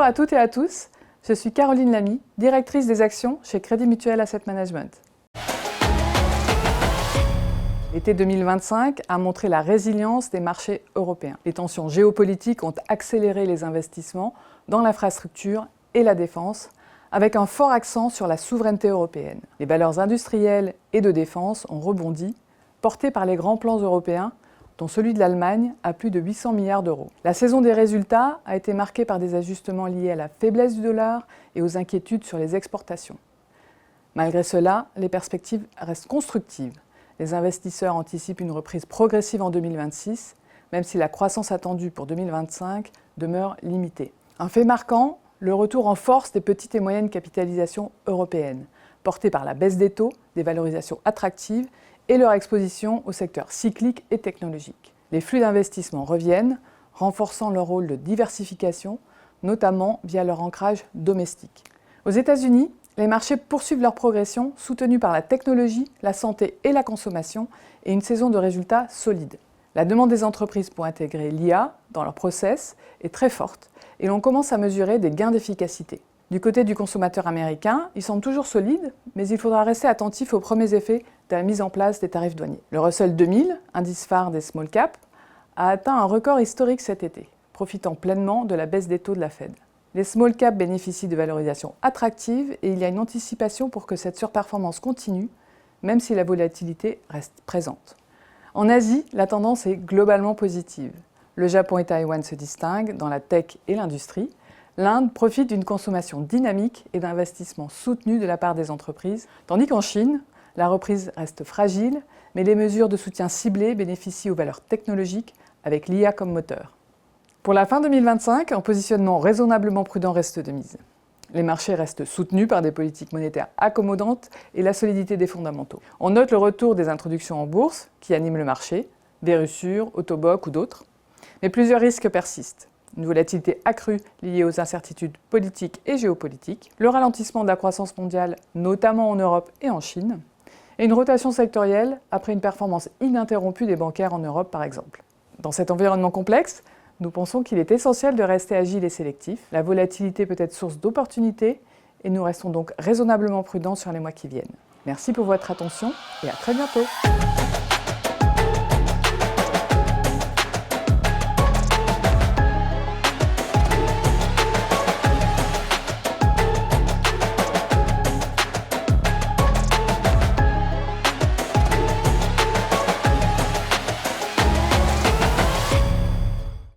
à toutes et à tous, je suis Caroline Lamy, directrice des actions chez Crédit Mutuel Asset Management. L'été 2025 a montré la résilience des marchés européens. Les tensions géopolitiques ont accéléré les investissements dans l'infrastructure et la défense, avec un fort accent sur la souveraineté européenne. Les valeurs industrielles et de défense ont rebondi, portées par les grands plans européens, dont celui de l'Allemagne à plus de 800 milliards d'euros. La saison des résultats a été marquée par des ajustements liés à la faiblesse du dollar et aux inquiétudes sur les exportations. Malgré cela, les perspectives restent constructives. Les investisseurs anticipent une reprise progressive en 2026, même si la croissance attendue pour 2025 demeure limitée. Un fait marquant, le retour en force des petites et moyennes capitalisations européennes, portées par la baisse des taux, des valorisations attractives et leur exposition au secteur cyclique et technologique. Les flux d'investissement reviennent, renforçant leur rôle de diversification, notamment via leur ancrage domestique. Aux États-Unis, les marchés poursuivent leur progression, soutenus par la technologie, la santé et la consommation, et une saison de résultats solide. La demande des entreprises pour intégrer l'IA dans leur process est très forte, et l'on commence à mesurer des gains d'efficacité. Du côté du consommateur américain, ils semblent toujours solides, mais il faudra rester attentif aux premiers effets de la mise en place des tarifs douaniers. Le Russell 2000, indice phare des small caps, a atteint un record historique cet été, profitant pleinement de la baisse des taux de la Fed. Les small caps bénéficient de valorisations attractives et il y a une anticipation pour que cette surperformance continue, même si la volatilité reste présente. En Asie, la tendance est globalement positive. Le Japon et Taïwan se distinguent dans la tech et l'industrie. L'Inde profite d'une consommation dynamique et d'investissements soutenus de la part des entreprises, tandis qu'en Chine, la reprise reste fragile, mais les mesures de soutien ciblées bénéficient aux valeurs technologiques avec l'IA comme moteur. Pour la fin 2025, un positionnement raisonnablement prudent reste de mise. Les marchés restent soutenus par des politiques monétaires accommodantes et la solidité des fondamentaux. On note le retour des introductions en bourse qui animent le marché, Verisure, Autoboc ou d'autres, mais plusieurs risques persistent. Une volatilité accrue liée aux incertitudes politiques et géopolitiques, le ralentissement de la croissance mondiale, notamment en Europe et en Chine, et une rotation sectorielle après une performance ininterrompue des bancaires en Europe par exemple. Dans cet environnement complexe, nous pensons qu'il est essentiel de rester agile et sélectif. La volatilité peut être source d'opportunités et nous restons donc raisonnablement prudents sur les mois qui viennent. Merci pour votre attention et à très bientôt.